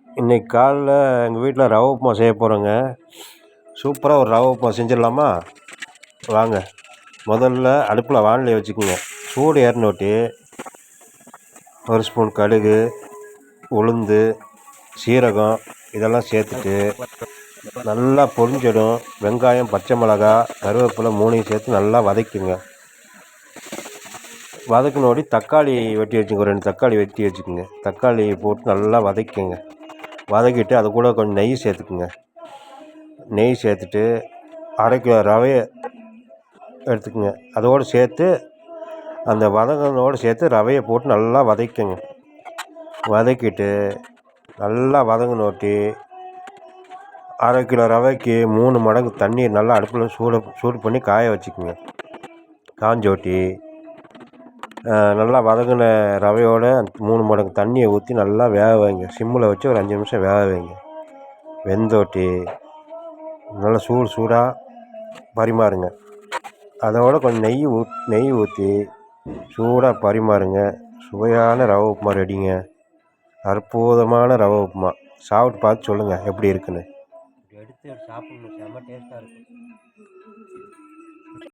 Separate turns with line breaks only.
இன்றைக்கி காலைல எங்கள் வீட்டில் ரவை உப்புமா செய்ய போகிறோங்க. சூப்பராக ஒரு ரவை உப்புமா செஞ்சிடலாமா? வாங்க. முதல்ல அடுப்பில் வாணலியை வச்சுக்கோங்க. சூடு ஏறினோட்டி ஒரு ஸ்பூன் கடுகு, உளுந்து, சீரகம் இதெல்லாம் சேர்த்துட்டு நல்லா பொரிஞ்சிடும். வெங்காயம், பச்சை மிளகா, கருவேப்பிலை 3ஐயும் சேர்த்து நல்லா வதக்குங்க. வதக்கினோடி தக்காளி வெட்டி வச்சுக்கோங்க. 2 தக்காளி வெட்டி வச்சுக்கோங்க. தக்காளி போட்டு நல்லா வதக்கிங்க. வதக்கிட்டு அது கூட கொஞ்சம் நெய் சேர்த்துக்குங்க. நெய் சேர்த்துட்டு 1/2 கிலோ ரவையை எடுத்துக்கோங்க. அதோடு சேர்த்து அந்த வதங்கினோடு சேர்த்து ரவையை போட்டு நல்லா வதக்குங்க. வதக்கிட்டு நல்லா வதங்கினோட்டி 1/2 கிலோ ரவைக்கு 3 மடங்கு தண்ணீர் நல்லா அடுப்பில் சூடு பண்ணி காய வச்சுக்கோங்க. காஞ்சோட்டி நல்லா வதங்கின ரவையோடு 3 மடங்கு தண்ணியை ஊற்றி நல்லா வேக வைங்க. சிம்மில் வச்சு ஒரு 5 நிமிஷம் வேக வைங்க. வெந்தோட்டி நல்லா சூடாக பரிமாறுங்க. அதோடு கொஞ்சம் நெய் ஊற்றி சூடாக பரிமாறுங்க. சுவையான ரவை உப்புமா ரெடிங்க. அற்புதமான ரவை உப்புமா. சாப்பிட்டு பார்த்து சொல்லுங்கள் எப்படி இருக்குன்னு.
எடுத்து சாப்பிடணும். செம்ம டேஸ்ட்டாக இருக்கும்.